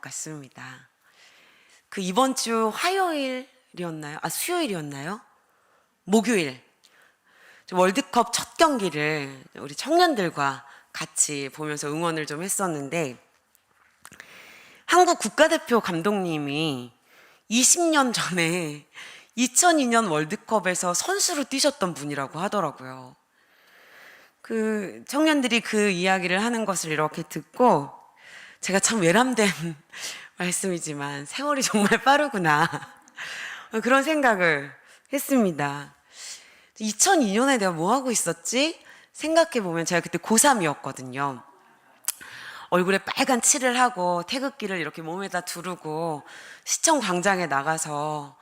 같습니다. 그 이번 주 화요일이었나요? 수요일이었나요? 목요일 월드컵 첫 경기를 우리 청년들과 같이 보면서 응원을 좀 했었는데, 한국 국가대표 감독님이 20년 전에 2002년 월드컵에서 선수로 뛰셨던 분이라고 하더라고요. 그 청년들이 그 이야기를 하는 것을 이렇게 듣고 제가 참 외람된 말씀이지만 세월이 정말 빠르구나 그런 생각을 했습니다. 2002년에 내가 뭐 하고 있었지? 생각해보면 제가 그때 고3이었거든요. 얼굴에 빨간 칠을 하고 태극기를 이렇게 몸에다 두르고 시청 광장에 나가서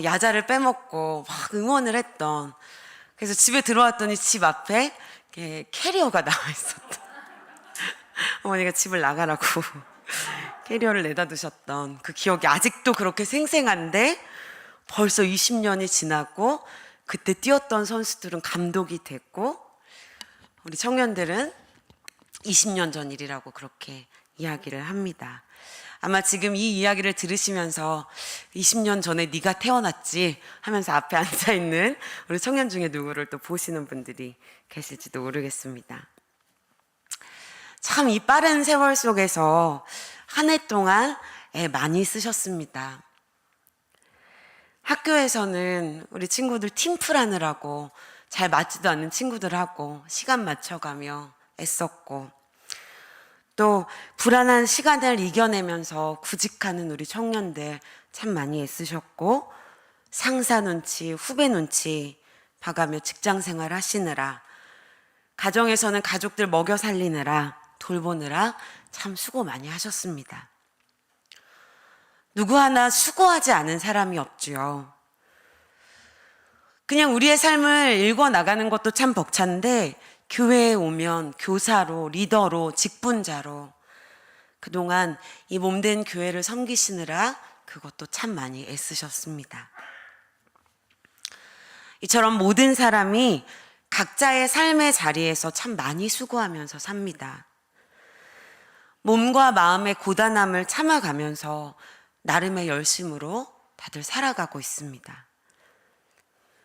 야자를 빼먹고 막 응원을 했던, 그래서 집에 들어왔더니 집 앞에 캐리어가 나와 있었던 어머니가 집을 나가라고 캐리어를 내다 두셨던 그 기억이 아직도 그렇게 생생한데, 벌써 20년이 지나고 그때 뛰었던 선수들은 감독이 됐고 우리 청년들은 20년 전 일이라고 그렇게 이야기를 합니다. 아마 지금 이 이야기를 들으시면서 20년 전에 네가 태어났지 하면서 앞에 앉아있는 우리 청년 중에 누구를 또 보시는 분들이 계실지도 모르겠습니다. 참 이 빠른 세월 속에서 한 해 동안 애 많이 쓰셨습니다. 학교에서는 우리 친구들 팀플 하느라고 잘 맞지도 않는 친구들하고 시간 맞춰가며 애썼고, 또 불안한 시간을 이겨내면서 구직하는 우리 청년들 참 많이 애쓰셨고, 상사 눈치, 후배 눈치 봐가며 직장 생활 하시느라, 가정에서는 가족들 먹여 살리느라, 돌보느라 참 수고 많이 하셨습니다. 누구 하나 수고하지 않은 사람이 없지요. 그냥 우리의 삶을 읽어나가는 것도 참 벅찬데, 교회에 오면 교사로, 리더로, 직분자로 그동안 이 몸된 교회를 섬기시느라 그것도 참 많이 애쓰셨습니다. 이처럼 모든 사람이 각자의 삶의 자리에서 참 많이 수고하면서 삽니다. 몸과 마음의 고단함을 참아가면서 나름의 열심으로 다들 살아가고 있습니다.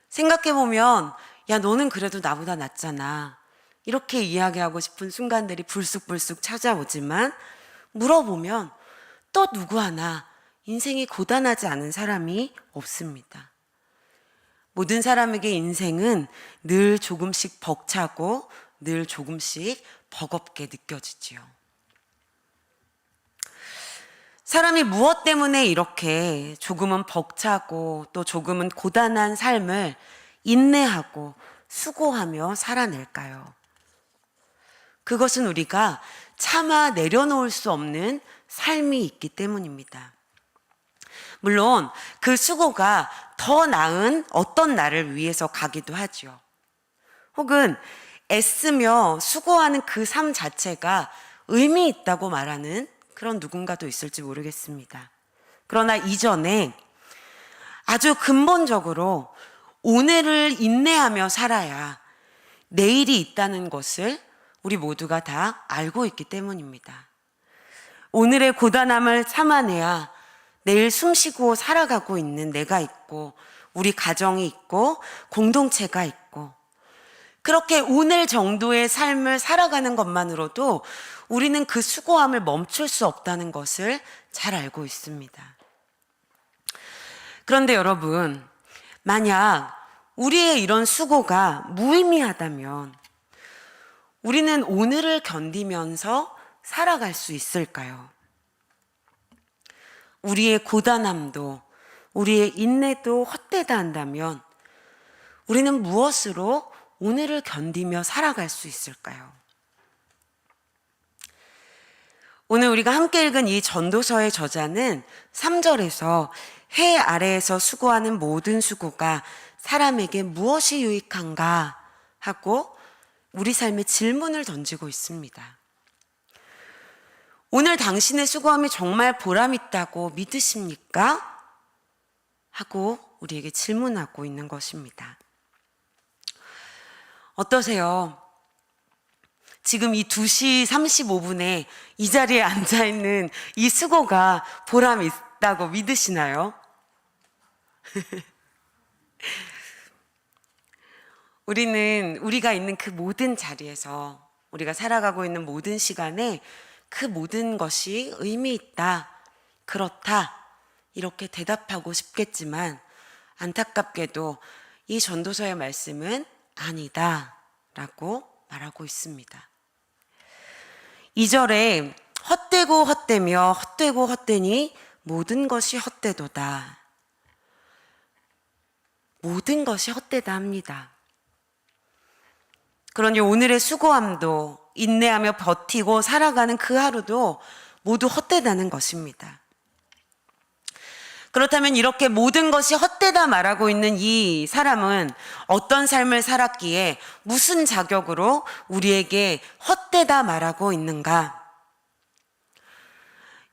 생각해보면 야, 너는 그래도 나보다 낫잖아, 이렇게 이야기하고 싶은 순간들이 불쑥불쑥 찾아오지만, 물어보면 또 누구 하나 인생이 고단하지 않은 사람이 없습니다. 모든 사람에게 인생은 늘 조금씩 벅차고 늘 조금씩 버겁게 느껴지지요. 사람이 무엇 때문에 이렇게 조금은 벅차고 또 조금은 고단한 삶을 인내하고 수고하며 살아낼까요? 그것은 우리가 참아 내려놓을 수 없는 삶이 있기 때문입니다. 물론 그 수고가 더 나은 어떤 날을 위해서 가기도 하죠. 혹은 애쓰며 수고하는 그 삶 자체가 의미 있다고 말하는 그런 누군가도 있을지 모르겠습니다. 그러나 이전에 아주 근본적으로 오늘을 인내하며 살아야 내일이 있다는 것을 우리 모두가 다 알고 있기 때문입니다. 오늘의 고단함을 참아내야 내일 숨쉬고 살아가고 있는 내가 있고 우리 가정이 있고 공동체가 있고, 그렇게 오늘 정도의 삶을 살아가는 것만으로도 우리는 그 수고함을 멈출 수 없다는 것을 잘 알고 있습니다. 그런데 여러분, 만약 우리의 이런 수고가 무의미하다면 우리는 오늘을 견디면서 살아갈 수 있을까요? 우리의 고단함도 우리의 인내도 헛되다 한다면 우리는 무엇으로 오늘을 견디며 살아갈 수 있을까요? 오늘 우리가 함께 읽은 이 전도서의 저자는 3절에서 해 아래에서 수고하는 모든 수고가 사람에게 무엇이 유익한가 하고 우리 삶에 질문을 던지고 있습니다. 오늘 당신의 수고함이 정말 보람있다고 믿으십니까? 하고 우리에게 질문하고 있는 것입니다. 어떠세요? 지금 이 2시 35분에 이 자리에 앉아 있는 이 수고가 보람 있다고 믿으시나요? 우리가 있는 그 모든 자리에서, 우리가 살아가고 있는 모든 시간에 그 모든 것이 의미 있다, 그렇다, 이렇게 대답하고 싶겠지만 안타깝게도 이 전도서의 말씀은 아니다 라고 말하고 있습니다. 2절에 헛되고 헛되며 헛되고 헛되니 모든 것이 헛되도다. 모든 것이 헛되다 합니다. 그러니 오늘의 수고함도, 인내하며 버티고 살아가는 그 하루도 모두 헛되다는 것입니다. 그렇다면 이렇게 모든 것이 헛되다 말하고 있는 이 사람은 어떤 삶을 살았기에 무슨 자격으로 우리에게 헛되다 말하고 있는가?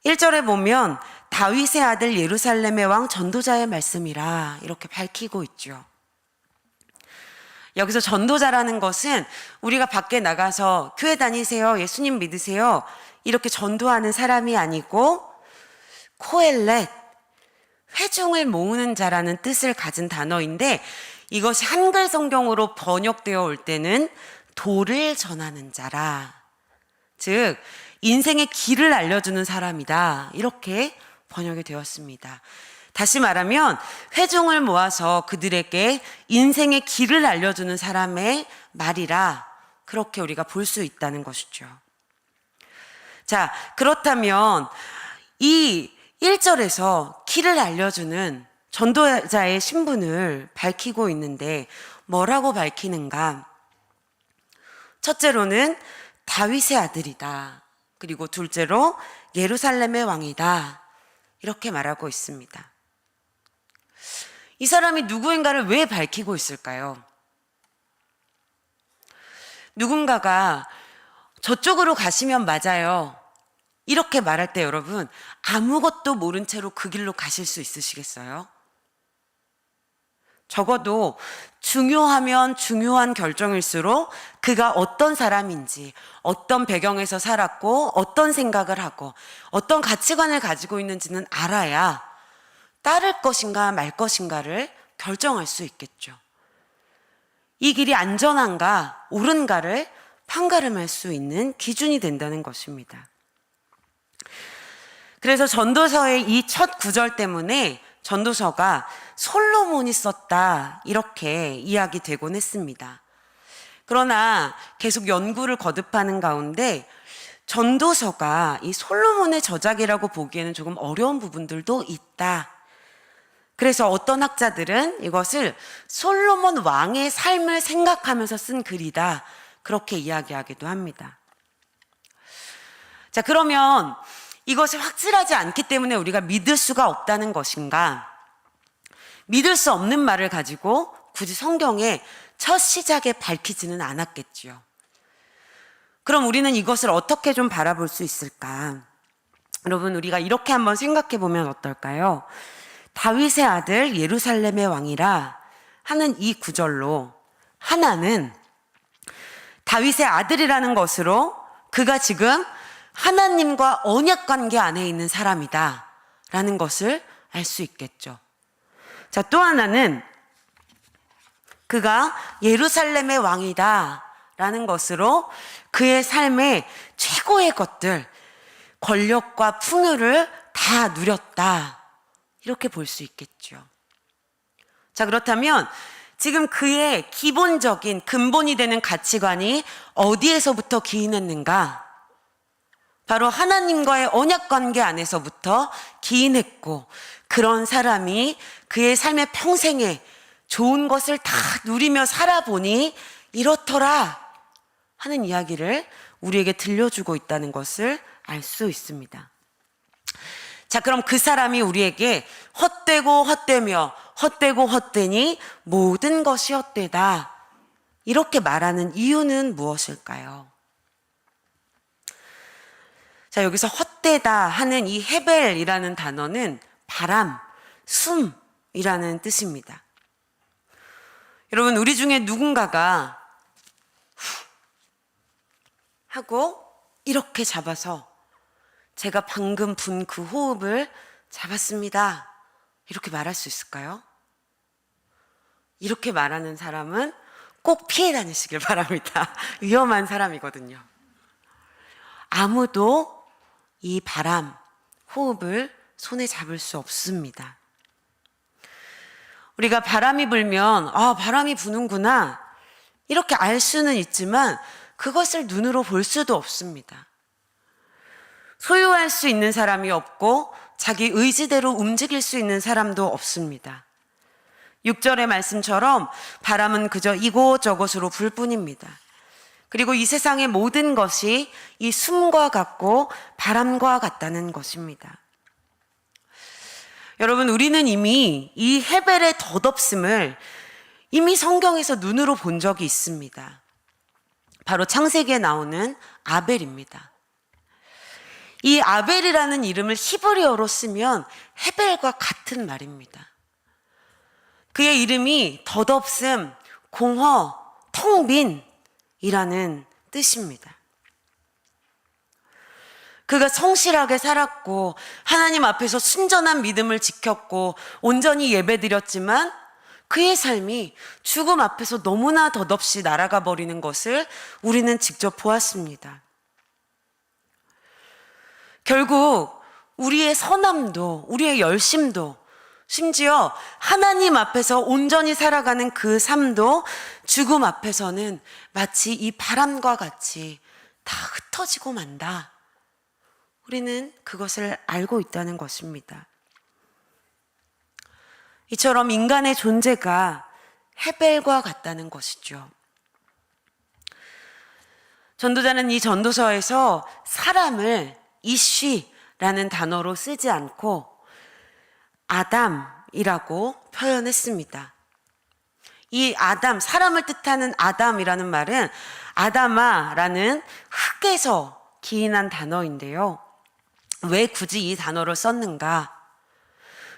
1절에 보면 다윗의 아들 예루살렘의 왕 전도자의 말씀이라 이렇게 밝히고 있죠. 여기서 전도자라는 것은 우리가 밖에 나가서 교회 다니세요, 예수님 믿으세요, 이렇게 전도하는 사람이 아니고 코엘렛, 회중을 모으는 자라는 뜻을 가진 단어인데, 이것이 한글 성경으로 번역되어 올 때는 도를 전하는 자라, 즉 인생의 길을 알려주는 사람이다, 이렇게 번역이 되었습니다. 다시 말하면 회중을 모아서 그들에게 인생의 길을 알려주는 사람의 말이라, 그렇게 우리가 볼 수 있다는 것이죠. 자, 그렇다면 이 1절에서 길을 알려주는 전도자의 신분을 밝히고 있는데 뭐라고 밝히는가? 첫째로는 다윗의 아들이다. 그리고 둘째로 예루살렘의 왕이다. 이렇게 말하고 있습니다. 이 사람이 누구인가를 왜 밝히고 있을까요? 누군가가 저쪽으로 가시면 맞아요, 이렇게 말할 때 여러분 아무것도 모른 채로 그 길로 가실 수 있으시겠어요? 적어도 중요하면 중요한 결정일수록 그가 어떤 사람인지, 어떤 배경에서 살았고, 어떤 생각을 하고, 어떤 가치관을 가지고 있는지는 알아야 따를 것인가 말 것인가를 결정할 수 있겠죠. 이 길이 안전한가 옳은가를 판가름할 수 있는 기준이 된다는 것입니다. 그래서 전도서의 이 첫 구절 때문에 전도서가 솔로몬이 썼다, 이렇게 이야기되곤 했습니다. 그러나 계속 연구를 거듭하는 가운데 전도서가 이 솔로몬의 저작이라고 보기에는 조금 어려운 부분들도 있다. 그래서 어떤 학자들은 이것을 솔로몬 왕의 삶을 생각하면서 쓴 글이다, 그렇게 이야기하기도 합니다. 자, 그러면 이것이 확실하지 않기 때문에 우리가 믿을 수가 없다는 것인가? 믿을 수 없는 말을 가지고 굳이 성경에 첫 시작에 밝히지는 않았겠죠. 그럼 우리는 이것을 어떻게 좀 바라볼 수 있을까? 여러분, 우리가 이렇게 한번 생각해 보면 어떨까요? 다윗의 아들 예루살렘의 왕이라 하는 이 구절로 하나는 다윗의 아들이라는 것으로 그가 지금 하나님과 언약 관계 안에 있는 사람이다 라는 것을 알 수 있겠죠. 자, 또 하나는 그가 예루살렘의 왕이다 라는 것으로 그의 삶의 최고의 것들, 권력과 풍요를 다 누렸다, 이렇게 볼 수 있겠죠. 자, 그렇다면 지금 그의 기본적인 근본이 되는 가치관이 어디에서부터 기인했는가? 바로 하나님과의 언약 관계 안에서부터 기인했고, 그런 사람이 그의 삶의 평생에 좋은 것을 다 누리며 살아보니 이렇더라 하는 이야기를 우리에게 들려주고 있다는 것을 알 수 있습니다. 자, 그럼 그 사람이 우리에게 헛되고 헛되며 헛되고 헛되니 모든 것이 헛되다, 이렇게 말하는 이유는 무엇일까요? 자, 여기서 헛되다 하는 이 헤벨이라는 단어는 바람, 숨이라는 뜻입니다. 여러분, 우리 중에 누군가가 하고 이렇게 잡아서 제가 방금 분 그 호흡을 잡았습니다. 이렇게 말할 수 있을까요? 이렇게 말하는 사람은 꼭 피해 다니시길 바랍니다. 위험한 사람이거든요. 아무도 이 바람, 호흡을 손에 잡을 수 없습니다. 우리가 바람이 불면 바람이 부는구나 이렇게 알 수는 있지만 그것을 눈으로 볼 수도 없습니다. 소유할 수 있는 사람이 없고 자기 의지대로 움직일 수 있는 사람도 없습니다. 6절의 말씀처럼 바람은 그저 이곳저곳으로 불 뿐입니다. 그리고 이 세상의 모든 것이 이 숨과 같고 바람과 같다는 것입니다. 여러분, 우리는 이미 이 헤벨의 덧없음을 이미 성경에서 눈으로 본 적이 있습니다. 바로 창세기에 나오는 아벨입니다. 이 아벨이라는 이름을 히브리어로 쓰면 헤벨과 같은 말입니다. 그의 이름이 덧없음, 공허, 텅 빈이라는 뜻입니다. 그가 성실하게 살았고 하나님 앞에서 순전한 믿음을 지켰고 온전히 예배드렸지만 그의 삶이 죽음 앞에서 너무나 덧없이 날아가 버리는 것을 우리는 직접 보았습니다. 결국 우리의 선함도 우리의 열심도 심지어 하나님 앞에서 온전히 살아가는 그 삶도 죽음 앞에서는 마치 이 바람과 같이 다 흩어지고 만다. 우리는 그것을 알고 있다는 것입니다. 이처럼 인간의 존재가 헤벨과 같다는 것이죠. 전도자는 이 전도서에서 사람을 이쉬라는 단어로 쓰지 않고 아담이라고 표현했습니다. 이 아담, 사람을 뜻하는 아담이라는 말은 아담아라는 흙에서 기인한 단어인데요. 왜 굳이 이 단어를 썼는가?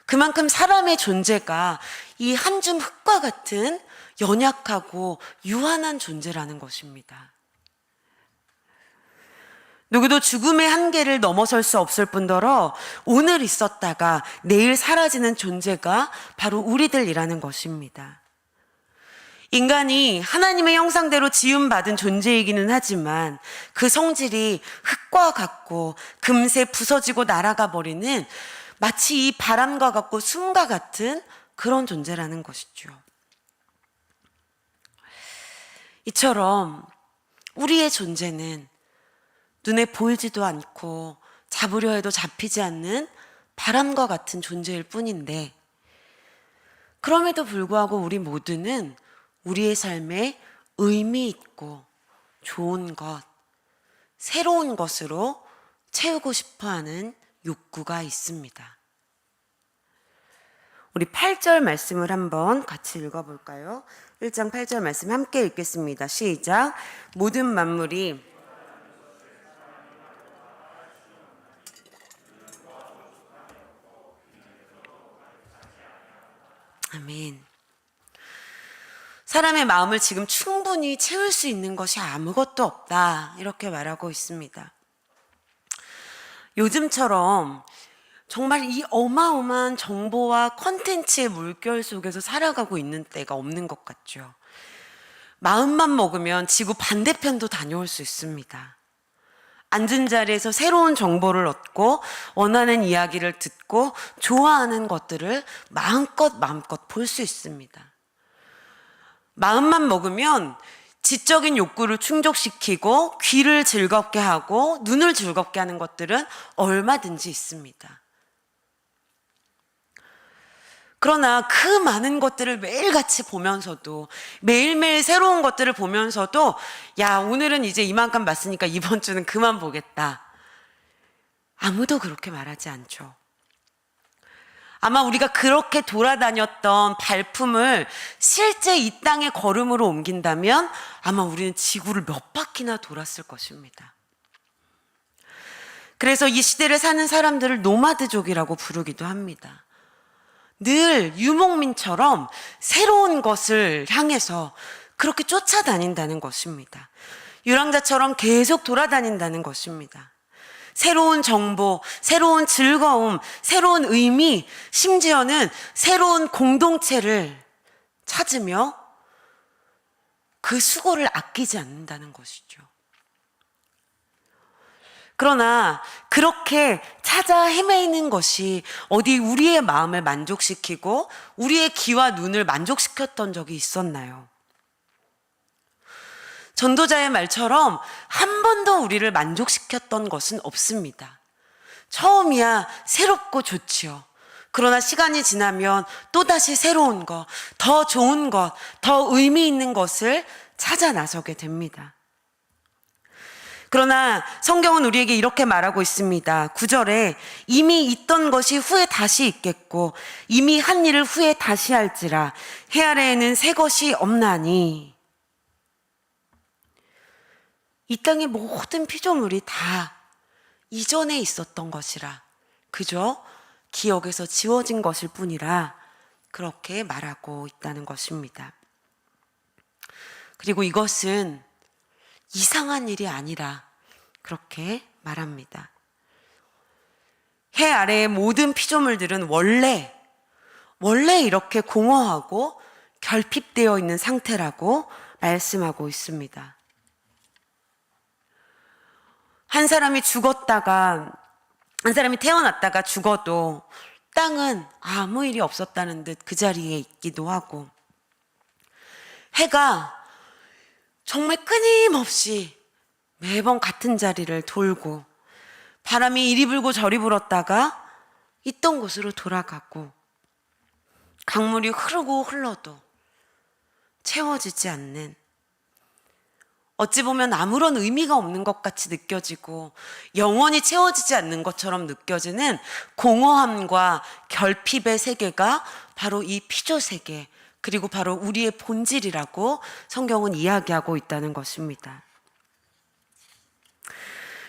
그만큼 사람의 존재가 이 한 줌 흙과 같은 연약하고 유한한 존재라는 것입니다. 누구도 죽음의 한계를 넘어설 수 없을 뿐더러 오늘 있었다가 내일 사라지는 존재가 바로 우리들이라는 것입니다. 인간이 하나님의 형상대로 지음받은 존재이기는 하지만 그 성질이 흙과 같고 금세 부서지고 날아가 버리는 마치 이 바람과 같고 숨과 같은 그런 존재라는 것이죠. 이처럼 우리의 존재는 눈에 보이지도 않고 잡으려 해도 잡히지 않는 바람과 같은 존재일 뿐인데 그럼에도 불구하고 우리 모두는 우리의 삶에 의미 있고 좋은 것, 새로운 것으로 채우고 싶어하는 욕구가 있습니다. 우리 8절 말씀을 한번 같이 읽어볼까요? 1장 8절 말씀 함께 읽겠습니다. 시작. 모든 만물이 아멘. 사람의 마음을 지금 충분히 채울 수 있는 것이 아무것도 없다. 이렇게 말하고 있습니다. 요즘처럼 정말 이 어마어마한 정보와 컨텐츠의 물결 속에서 살아가고 있는 때가 없는 것 같죠. 마음만 먹으면 지구 반대편도 다녀올 수 있습니다. 앉은 자리에서 새로운 정보를 얻고 원하는 이야기를 듣고 좋아하는 것들을 마음껏 볼 수 있습니다. 마음만 먹으면 지적인 욕구를 충족시키고 귀를 즐겁게 하고 눈을 즐겁게 하는 것들은 얼마든지 있습니다. 그러나 그 많은 것들을 매일같이 보면서도 매일매일 새로운 것들을 보면서도 야, 오늘은 이제 이만큼 봤으니까 이번 주는 그만 보겠다. 아무도 그렇게 말하지 않죠. 아마 우리가 그렇게 돌아다녔던 발품을 실제 이 땅의 걸음으로 옮긴다면 아마 우리는 지구를 몇 바퀴나 돌았을 것입니다. 그래서 이 시대를 사는 사람들을 노마드족이라고 부르기도 합니다. 늘 유목민처럼 새로운 것을 향해서 그렇게 쫓아다닌다는 것입니다. 유랑자처럼 계속 돌아다닌다는 것입니다. 새로운 정보, 새로운 즐거움, 새로운 의미, 심지어는 새로운 공동체를 찾으며 그 수고를 아끼지 않는다는 것이죠. 그러나 그렇게 찾아 헤매는 것이 어디 우리의 마음을 만족시키고 우리의 귀와 눈을 만족시켰던 적이 있었나요? 전도자의 말처럼 한 번도 우리를 만족시켰던 것은 없습니다. 처음이야 새롭고 좋지요. 그러나 시간이 지나면 또다시 새로운 것, 더 좋은 것, 더 의미 있는 것을 찾아 나서게 됩니다. 그러나 성경은 우리에게 이렇게 말하고 있습니다. 9절에 이미 있던 것이 후에 다시 있겠고 이미 한 일을 후에 다시 할지라 해 아래에는 새 것이 없나니. 이 땅의 모든 피조물이 다 이전에 있었던 것이라, 그저 기억에서 지워진 것일 뿐이라 그렇게 말하고 있다는 것입니다. 그리고 이것은 이상한 일이 아니라 그렇게 말합니다. 해 아래의 모든 피조물들은 원래 이렇게 공허하고 결핍되어 있는 상태라고 말씀하고 있습니다. 한 사람이 태어났다가 죽어도 땅은 아무 일이 없었다는 듯 그 자리에 있기도 하고, 해가 정말 끊임없이 매번 같은 자리를 돌고, 바람이 이리 불고 저리 불었다가 있던 곳으로 돌아가고, 강물이 흐르고 흘러도 채워지지 않는, 어찌 보면 아무런 의미가 없는 것 같이 느껴지고 영원히 채워지지 않는 것처럼 느껴지는 공허함과 결핍의 세계가 바로 이 피조세계, 그리고 바로 우리의 본질이라고 성경은 이야기하고 있다는 것입니다.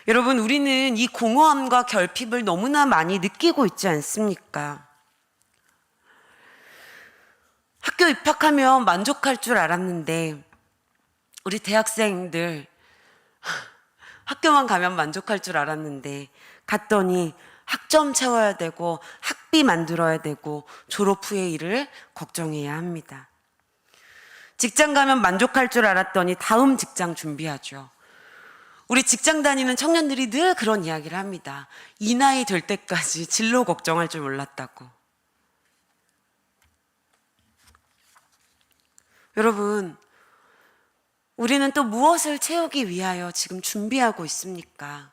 여러분, 우리는 이 공허함과 결핍을 너무나 많이 느끼고 있지 않습니까? 학교 입학하면 만족할 줄 알았는데, 우리 대학생들 학교만 가면 만족할 줄 알았는데 갔더니 학점 채워야 되고 학비 만들어야 되고 졸업 후의 일을 걱정해야 합니다. 직장 가면 만족할 줄 알았더니 다음 직장 준비하죠. 우리 직장 다니는 청년들이 늘 그런 이야기를 합니다. 이 나이 될 때까지 진로 걱정할 줄 몰랐다고. 여러분, 우리는 또 무엇을 채우기 위하여 지금 준비하고 있습니까?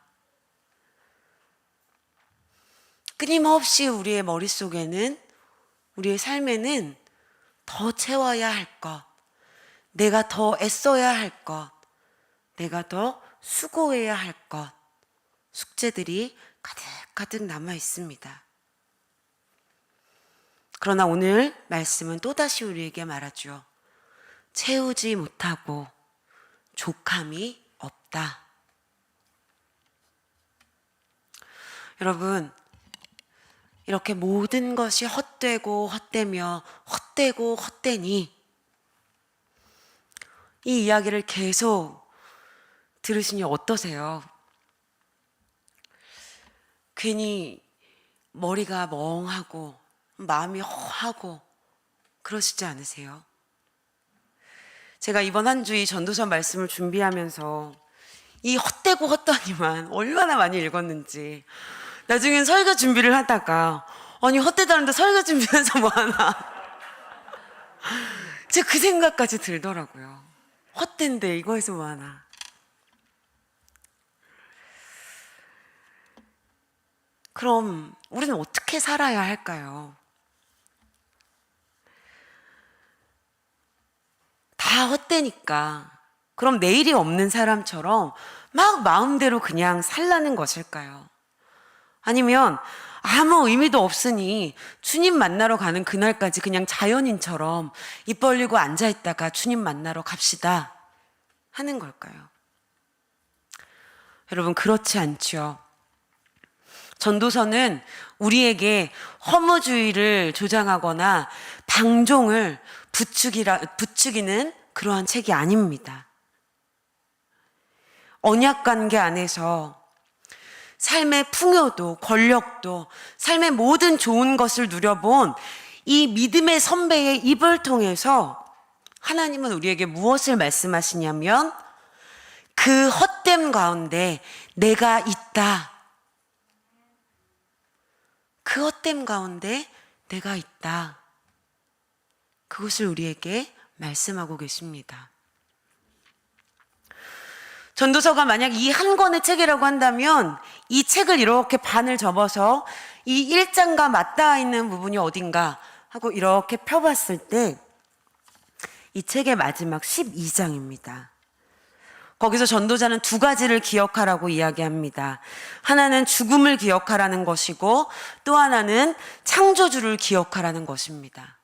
끊임없이 우리의 머릿속에는, 우리의 삶에는 더 채워야 할 것, 내가 더 애써야 할 것, 내가 더 수고해야 할 것, 숙제들이 가득가득 남아 있습니다. 그러나 오늘 말씀은 또다시 우리에게 말하죠. 채우지 못하고 족함이 없다. 여러분, 이렇게 모든 것이 헛되고 헛되며 헛되고 헛되니 이 이야기를 계속 들으시니 어떠세요? 괜히 머리가 멍하고 마음이 허하고 그러시지 않으세요? 제가 이번 한 주 이 전도서 말씀을 준비하면서 이 헛되고 헛되니만 얼마나 많이 읽었는지, 나중엔 설교 준비를 하다가 아니 헛되다는데 설교 준비해서 뭐하나 제가 그 생각까지 들더라고요. 헛된데 이거에서 뭐하나. 그럼 우리는 어떻게 살아야 할까요? 다 헛되니까 그럼 내일이 없는 사람처럼 막 마음대로 그냥 살라는 것일까요? 아니면 아무 의미도 없으니 주님 만나러 가는 그날까지 그냥 자연인처럼 입 벌리고 앉아있다가 주님 만나러 갑시다 하는 걸까요? 여러분, 그렇지 않죠. 전도서는 우리에게 허무주의를 조장하거나 방종을 부추기는 그러한 책이 아닙니다. 언약 관계 안에서 삶의 풍요도 권력도 삶의 모든 좋은 것을 누려본 이 믿음의 선배의 입을 통해서 하나님은 우리에게 무엇을 말씀하시냐면 그 헛됨 가운데 내가 있다. 그 헛됨 가운데 내가 있다. 그것을 우리에게 말씀하고 계십니다. 전도서가 만약 이 한 권의 책이라고 한다면 이 책을 이렇게 반을 접어서 이 1장과 맞닿아 있는 부분이 어딘가 하고 이렇게 펴봤을 때 이 책의 마지막 12장입니다. 거기서 전도자는 두 가지를 기억하라고 이야기합니다. 하나는 죽음을 기억하라는 것이고 또 하나는 창조주를 기억하라는 것입니다.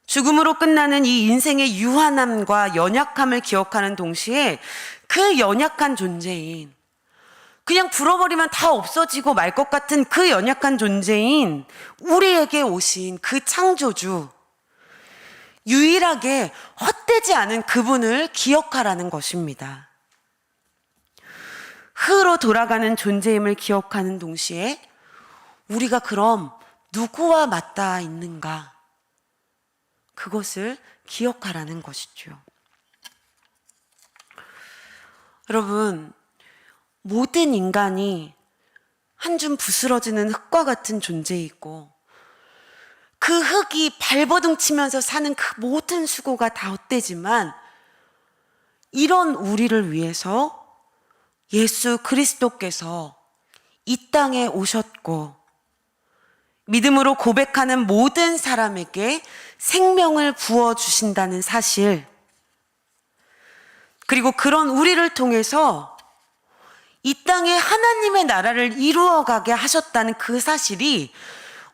죽음으로 끝나는 이 인생의 유한함과 연약함을 기억하는 동시에 그 연약한 존재인, 그냥 불어버리면 다 없어지고 말 것 같은 그 연약한 존재인 우리에게 오신 그 창조주, 유일하게 헛되지 않은 그분을 기억하라는 것입니다. 흙으로 돌아가는 존재임을 기억하는 동시에 우리가 그럼 누구와 맞닿아 있는가? 그것을 기억하라는 것이죠. 여러분, 모든 인간이 한 줌 부스러지는 흙과 같은 존재이고 그 흙이 발버둥 치면서 사는 그 모든 수고가 다 헛되지만 이런 우리를 위해서 예수 그리스도께서 이 땅에 오셨고 믿음으로 고백하는 모든 사람에게 생명을 부어주신다는 사실, 그리고 그런 우리를 통해서 이 땅에 하나님의 나라를 이루어가게 하셨다는 그 사실이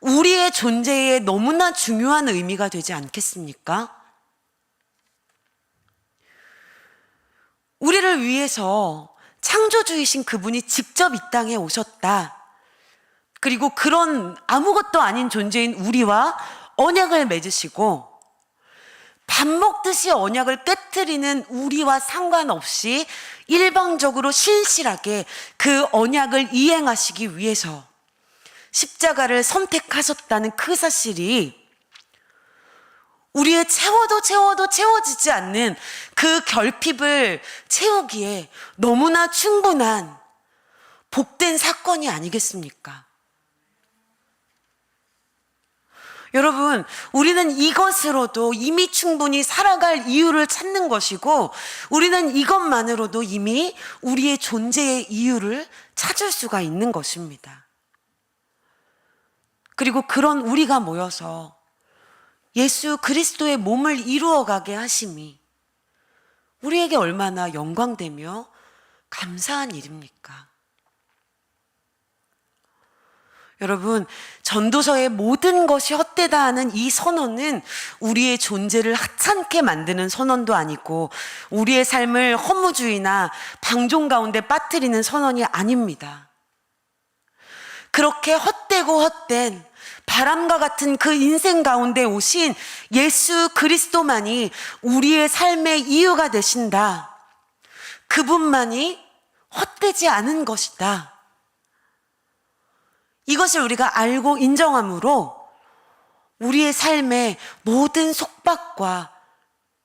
우리의 존재에 너무나 중요한 의미가 되지 않겠습니까? 우리를 위해서 창조주이신 그분이 직접 이 땅에 오셨다. 그리고 그런 아무것도 아닌 존재인 우리와 언약을 맺으시고 밥 먹듯이 언약을 깨트리는 우리와 상관없이 일방적으로 신실하게 그 언약을 이행하시기 위해서 십자가를 선택하셨다는 그 사실이 우리의 채워도 채워지지 않는 그 결핍을 채우기에 너무나 충분한 복된 사건이 아니겠습니까? 여러분, 우리는 이것으로도 이미 충분히 살아갈 이유를 찾는 것이고 우리는 이것만으로도 이미 우리의 존재의 이유를 찾을 수가 있는 것입니다. 그리고 그런 우리가 모여서 예수 그리스도의 몸을 이루어가게 하심이 우리에게 얼마나 영광되며 감사한 일입니까? 여러분, 전도서의 모든 것이 헛되다 하는 이 선언은 우리의 존재를 하찮게 만드는 선언도 아니고 우리의 삶을 허무주의나 방종 가운데 빠뜨리는 선언이 아닙니다. 그렇게 헛되고 헛된 바람과 같은 그 인생 가운데 오신 예수 그리스도만이 우리의 삶의 이유가 되신다. 그분만이 헛되지 않은 것이다. 이것을 우리가 알고 인정함으로 우리의 삶의 모든 속박과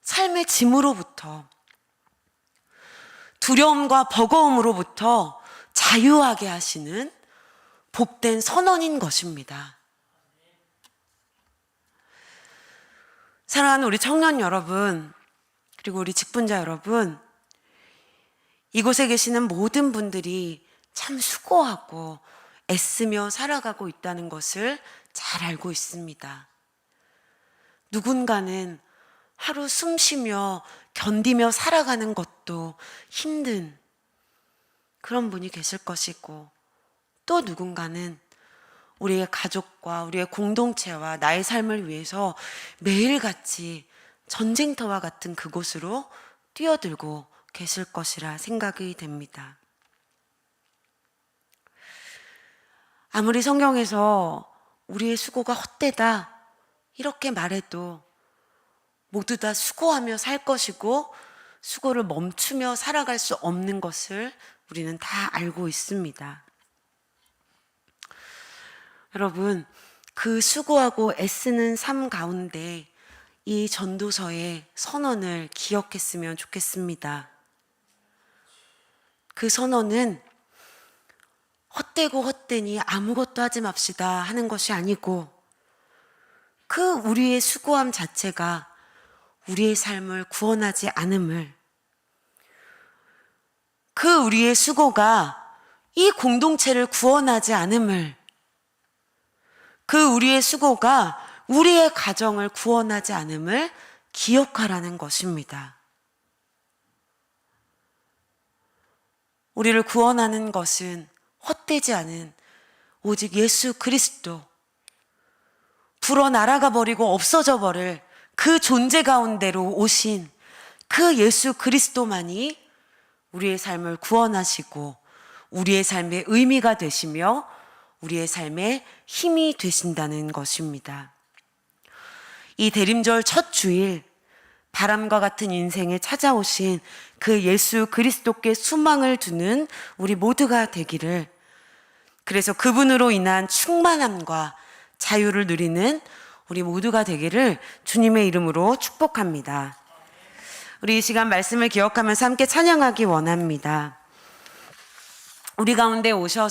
삶의 짐으로부터 두려움과 버거움으로부터 자유하게 하시는 복된 선언인 것입니다. 사랑하는 우리 청년 여러분, 그리고 우리 직분자 여러분, 이곳에 계시는 모든 분들이 참 수고하고 애쓰며 살아가고 있다는 것을 잘 알고 있습니다. 누군가는 하루 숨 쉬며 견디며 살아가는 것도 힘든 그런 분이 계실 것이고 또 누군가는 우리의 가족과 우리의 공동체와 나의 삶을 위해서 매일같이 전쟁터와 같은 그곳으로 뛰어들고 계실 것이라 생각이 됩니다. 아무리 성경에서 우리의 수고가 헛되다 이렇게 말해도 모두 다 수고하며 살 것이고 수고를 멈추며 살아갈 수 없는 것을 우리는 다 알고 있습니다. 여러분, 그 수고하고 애쓰는 삶 가운데 이 전도서의 선언을 기억했으면 좋겠습니다. 그 선언은 헛되고 헛되니 아무것도 하지 맙시다 하는 것이 아니고, 그 우리의 수고함 자체가 우리의 삶을 구원하지 않음을, 그 우리의 수고가 이 공동체를 구원하지 않음을, 그 우리의 수고가 우리의 가정을 구원하지 않음을 기억하라는 것입니다. 우리를 구원하는 것은 헛되지 않은 오직 예수 그리스도, 불어 날아가 버리고 없어져 버릴 그 존재 가운데로 오신 그 예수 그리스도만이 우리의 삶을 구원하시고 우리의 삶의 의미가 되시며 우리의 삶의 힘이 되신다는 것입니다. 이 대림절 첫 주일, 바람과 같은 인생에 찾아오신 그 예수 그리스도께 수망을 두는 우리 모두가 되기를, 그래서 그분으로 인한 충만함과 자유를 누리는 우리 모두가 되기를 주님의 이름으로 축복합니다. 우리 이 시간 말씀을 기억하면서 함께 찬양하기 원합니다. 우리 가운데 오셔서